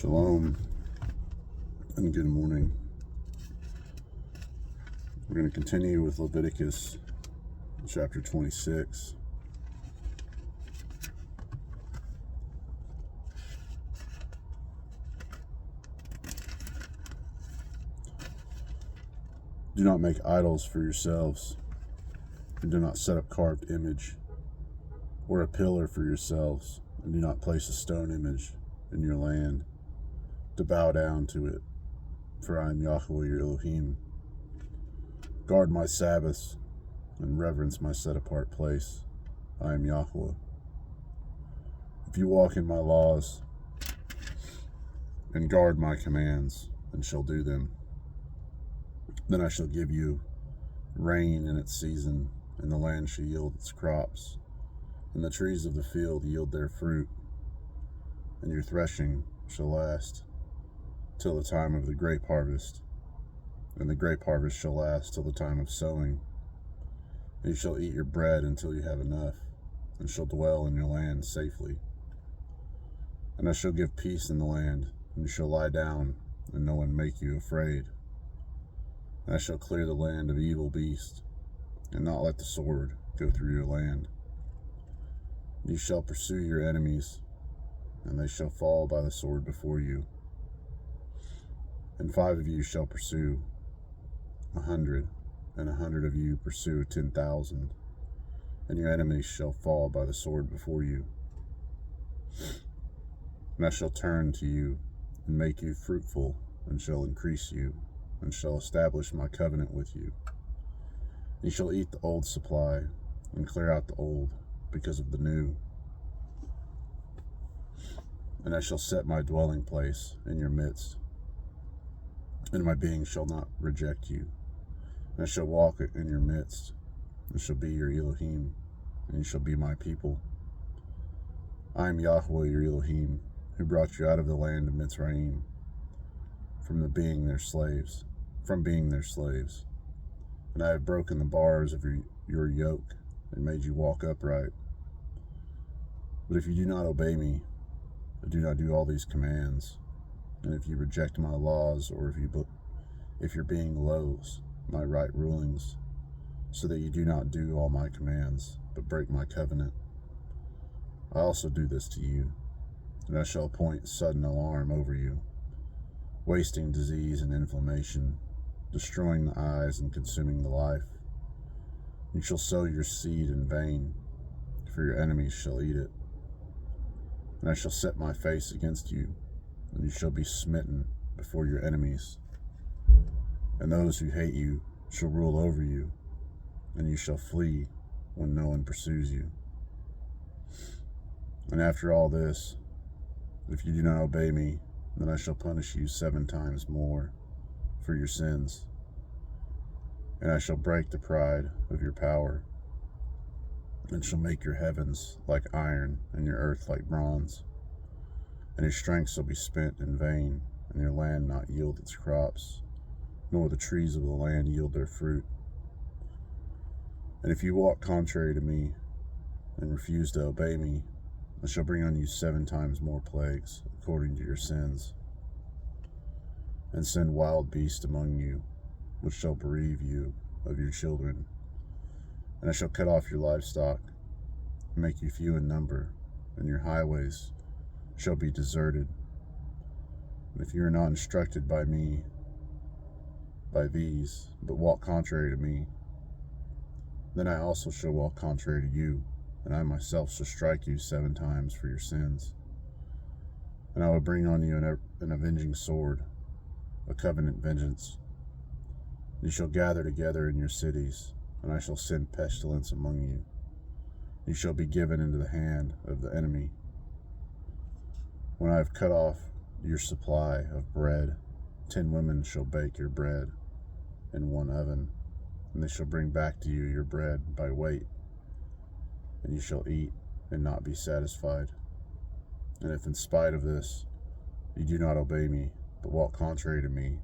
Shalom and good morning. We're going to continue with Leviticus chapter 26. Do not make idols for yourselves, and do not set up carved image or a pillar for yourselves, and do not place a stone image in your land to bow down to it, for I am Yahweh your Elohim. Guard my Sabbaths and reverence my set-apart place. I am Yahweh. If you walk in my laws and guard my commands and shall do them, then I shall give you rain in its season, and the land shall yield its crops, and the trees of the field yield their fruit, and your threshing shall last till the time of the grape harvest, and the grape harvest shall last till the time of sowing. And you shall eat your bread until you have enough, and shall dwell in your land safely. And I shall give peace in the land, and you shall lie down, and no one make you afraid. And I shall clear the land of evil beasts, and not let the sword go through your land. You shall pursue your enemies, and they shall fall by the sword before you. And 5 of you shall pursue 100, and 100 of you pursue 10,000, and your enemies shall fall by the sword before you. And I shall turn to you, and make you fruitful, and shall increase you, and shall establish my covenant with you. You shall eat the old supply, and clear out the old, because of the new. And I shall set my dwelling place in your midst, and my being shall not reject you. And I shall walk in your midst, and shall be your Elohim, and you shall be my people. I am Yahweh your Elohim, who brought you out of the land of Mitzrayim, from being their slaves. And I have broken the bars of your yoke, and made you walk upright. But if you do not obey me, and do not do all these commands, and if you reject my laws, or if your being loathes my right rulings, so that you do not do all my commands, but break my covenant, I also do this to you, and I shall appoint sudden alarm over you, wasting disease and inflammation, destroying the eyes and consuming the life. You shall sow your seed in vain, for your enemies shall eat it. And I shall set my face against you, and you shall be smitten before your enemies. And those who hate you shall rule over you, and you shall flee when no one pursues you. And after all this, if you do not obey me, then I shall punish you 7 times more for your sins. And I shall break the pride of your power, and shall make your heavens like iron, and your earth like bronze. And your strength shall be spent in vain, and your land not yield its crops, nor the trees of the land yield their fruit. And if you walk contrary to me, and refuse to obey me, I shall bring on you 7 times more plagues, according to your sins, and send wild beasts among you, which shall bereave you of your children. And I shall cut off your livestock, and make you few in number, and your highways shall be deserted. And if you are not instructed by me, by these, but walk contrary to me, then I also shall walk contrary to you, and I myself shall strike you 7 times for your sins. And I will bring on you an avenging sword, a covenant vengeance. You shall gather together in your cities, and I shall send pestilence among you. You shall be given into the hand of the enemy. When I have cut off your supply of bread, 10 women shall bake your bread in one oven, and they shall bring back to you your bread by weight, and you shall eat and not be satisfied. And if in spite of this you do not obey me, but walk contrary to me,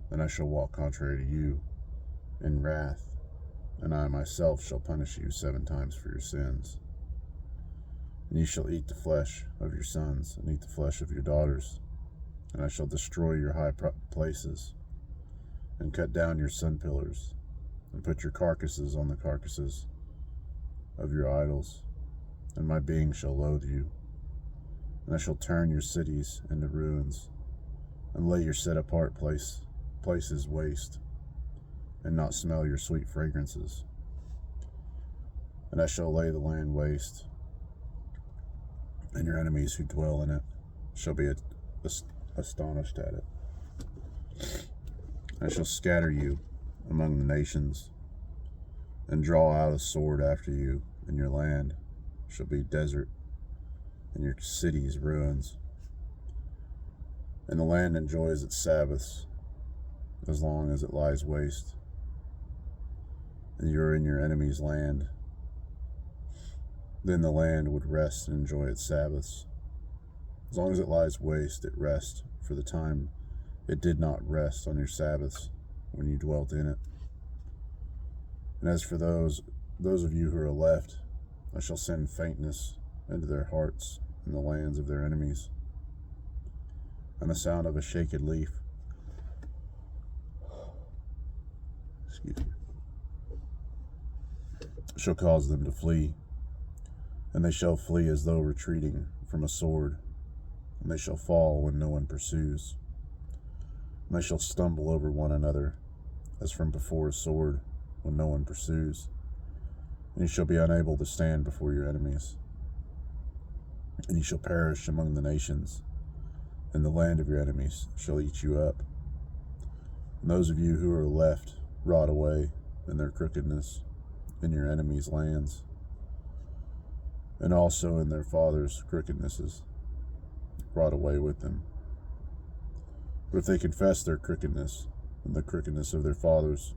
then I shall walk contrary to you in wrath, and I myself shall punish you 7 times for your sins. And ye shall eat the flesh of your sons, and eat the flesh of your daughters, and I shall destroy your high places, and cut down your sun pillars, and put your carcasses on the carcasses of your idols, and my being shall loathe you. And I shall turn your cities into ruins, and lay your set-apart places waste, and not smell your sweet fragrances. And I shall lay the land waste, and your enemies who dwell in it shall be astonished at it. I shall scatter you among the nations, and draw out a sword after you, and your land shall be desert, and your cities ruins. And the land enjoys its Sabbaths as long as it lies waste, and you are in your enemy's land. Then the land would rest and enjoy its Sabbaths. As long as it lies waste, it rests for the time it did not rest on your Sabbaths when you dwelt in it. And as for those of you who are left, I shall send faintness into their hearts in the lands of their enemies, and the sound of a shaken leaf shall cause them to flee, and they shall flee as though retreating from a sword, and they shall fall when no one pursues, and they shall stumble over one another as from before a sword when no one pursues, and you shall be unable to stand before your enemies, and you shall perish among the nations, and the land of your enemies shall eat you up. And those of you who are left rot away in their crookedness in your enemies' lands, and also in their fathers' crookednesses, rot away with them. But if they confess their crookedness and the crookedness of their fathers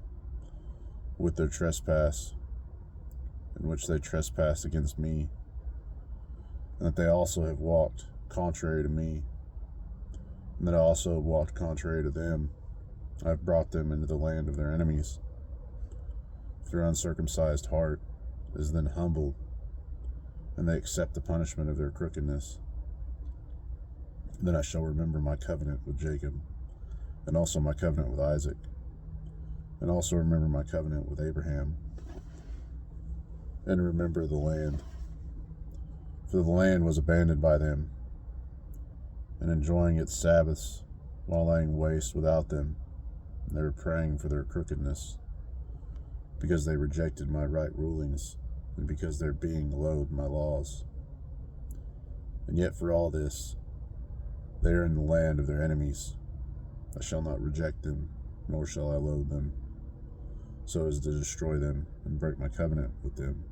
with their trespass, in which they trespass against me, and that they also have walked contrary to me, and that I also have walked contrary to them, I have brought them into the land of their enemies. If their uncircumcised heart is then humbled, and they accept the punishment of their crookedness, then I shall remember my covenant with Jacob, and also my covenant with Isaac, and also remember my covenant with Abraham, and remember the land. For the land was abandoned by them, and enjoying its Sabbaths while laying waste without them, and they were praying for their crookedness, because they rejected my right rulings, and because their being loathed my laws. And yet for all this, they are in the land of their enemies. I shall not reject them, nor shall I loathe them, so as to destroy them and break my covenant with them.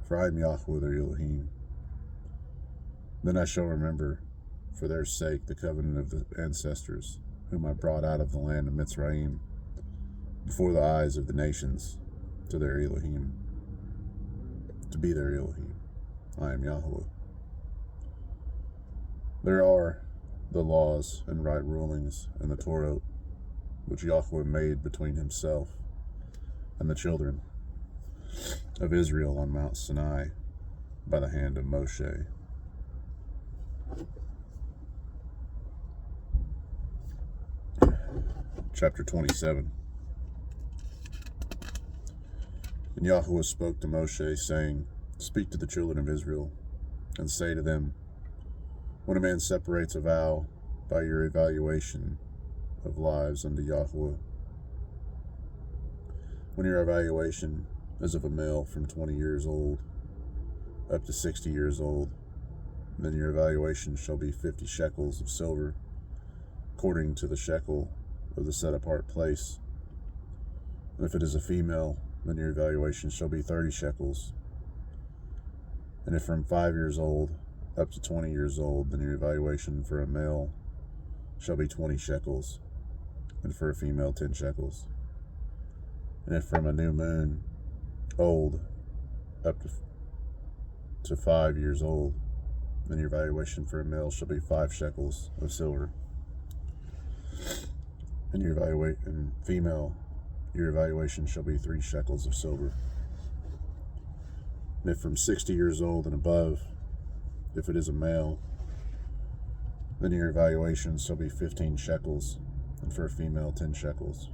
For I am Yahweh their Elohim. Then I shall remember, for their sake, the covenant of the ancestors, whom I brought out of the land of Mitzrayim, before the eyes of the nations, to their Elohim, to be their Elohim. I am Yahweh. There are the laws and right rulings in the Torah, which Yahweh made between himself and the children of Israel on Mount Sinai by the hand of Moshe. Chapter 27. And Yahweh spoke to Moshe, saying, Speak to the children of Israel, and say to them, When a man separates a vow by your evaluation of lives unto Yahweh, when your evaluation is of a male from 20 years old up to 60 years old, then your evaluation shall be 50 shekels of silver, according to the shekel of the set-apart place. And if it is a female, then your evaluation shall be 30 shekels. And if from 5 years old up to 20 years old, then your evaluation for a male shall be 20 shekels, and for a female 10 shekels. And if from a new moon old up to 5 years old, then your evaluation for a male shall be 5 shekels of silver. And female, your evaluation shall be 3 shekels of silver. And if from 60 years old and above, if it is a male, then your evaluation shall be 15 shekels, and for a female 10 shekels.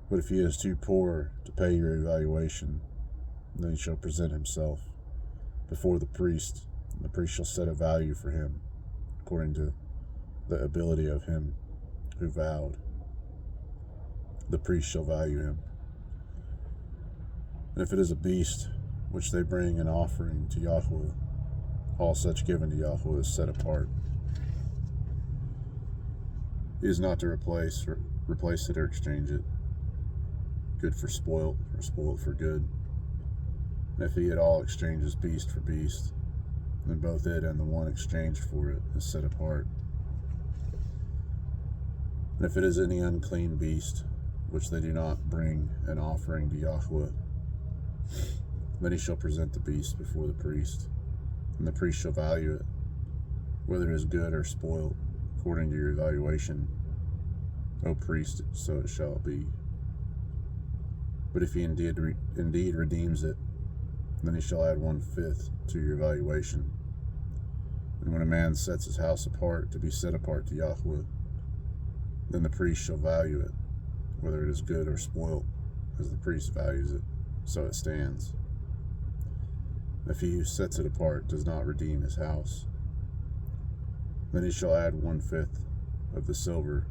But if he is too poor to pay your evaluation, then he shall present himself before the priest, and the priest shall set a value for him, according to the ability of him who vowed. The priest shall value him. And if it is a beast which they bring an offering to Yahweh, all such given to Yahweh is set apart. He is not to replace it or exchange it, good for spoiled, or spoiled for good. And if he at all exchanges beast for beast, then both it and the one exchanged for it is set apart. And if it is any unclean beast, which they do not bring an offering to Yahweh, then he shall present the beast before the priest, and the priest shall value it, whether it is good or spoiled, according to your evaluation. O priest, so it shall be. But if he indeed redeems it, then he shall add 1/5 to your evaluation. And when a man sets his house apart to be set apart to Yahweh, then the priest shall value it, whether it is good or spoiled, as the priest values it, so it stands. If he who sets it apart does not redeem his house, then he shall add 1/5 of the silver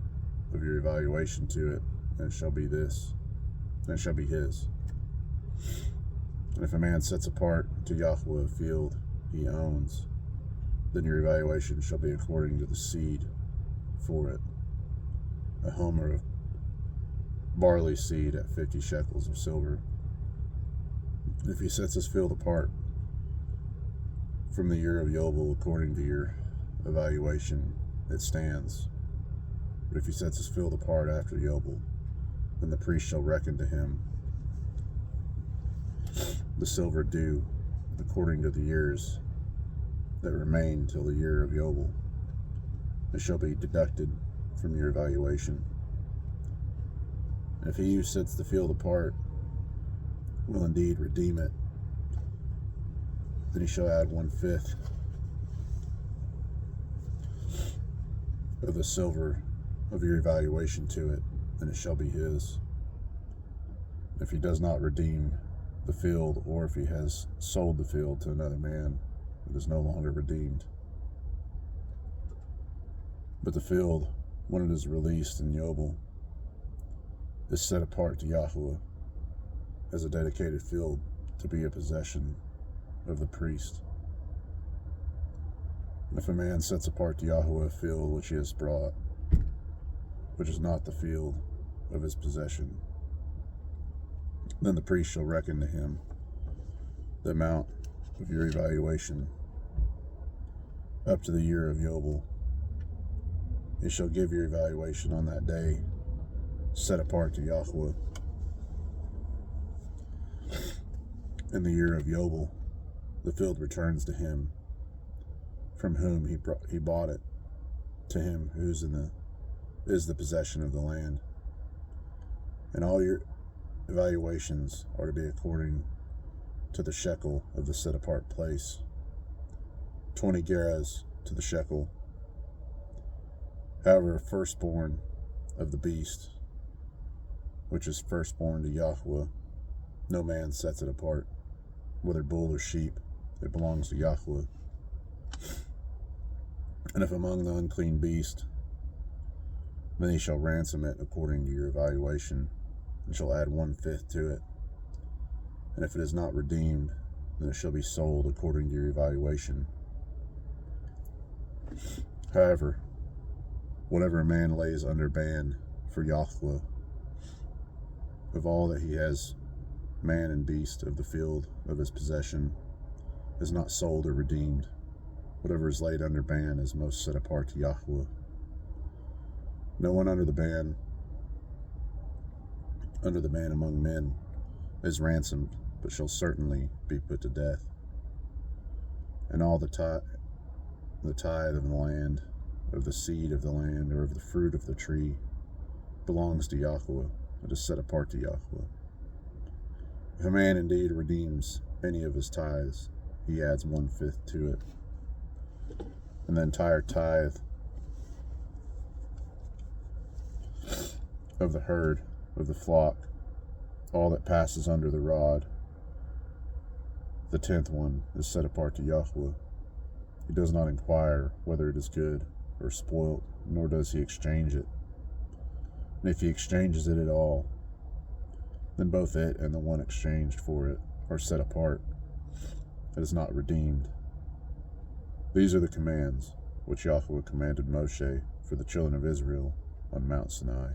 of your evaluation to it, and it shall be his. And if a man sets apart to Yahweh a field he owns, then your evaluation shall be according to the seed for it, a homer of barley seed at 50 shekels of silver. If he sets his field apart from the year of Yobel according to your evaluation, it stands. But if he sets his field apart after Yobel, then the priest shall reckon to him the silver due according to the years that remain till the year of Yobel. It shall be deducted from your evaluation. And if he who sets the field apart will indeed redeem it, then he shall add 1/5 of the silver of your evaluation to it, and it shall be his. If he does not redeem the field, or if he has sold the field to another man, it is no longer redeemed. But the field, when it is released in Yobel, is set apart to Yahweh as a dedicated field to be a possession of the priest. And if a man sets apart to Yahweh a field which he has brought, which is not the field of his possession, then the priest shall reckon to him the amount of your evaluation up to the year of Yobel. He shall give your evaluation on that day, set apart to Yahweh. In the year of Yobel, the field returns to him from whom he bought it, to him who is the possession of the land. And all your evaluations are to be according to the shekel of the set apart place, 20 gerahs to the shekel. However, firstborn of the beast, which is firstborn to Yahweh, no man sets it apart, whether bull or sheep, it belongs to Yahweh. And if among the unclean beast, then he shall ransom it according to your evaluation, and shall add 1/5 to it. And if it is not redeemed, then it shall be sold according to your evaluation. However, whatever a man lays under ban for Yahweh, of all that he has, man and beast of the field of his possession, is not sold or redeemed. Whatever is laid under ban is most set apart to Yahweh. No one under the ban among men is ransomed, but shall certainly be put to death. And all the tithe of the land, of the seed of the land, or of the fruit of the tree, belongs to Yahweh. It is set apart to Yahweh. If a man indeed redeems any of his tithes, he adds 1/5 to it. And the entire tithe of the herd, of the flock, all that passes under the rod, the 10th one is set apart to Yahweh. He does not inquire whether it is good or spoilt, nor does he exchange it. And if he exchanges it at all, then both it and the one exchanged for it are set apart. It is not redeemed. These are the commands which Yahweh commanded Moshe for the children of Israel on Mount Sinai.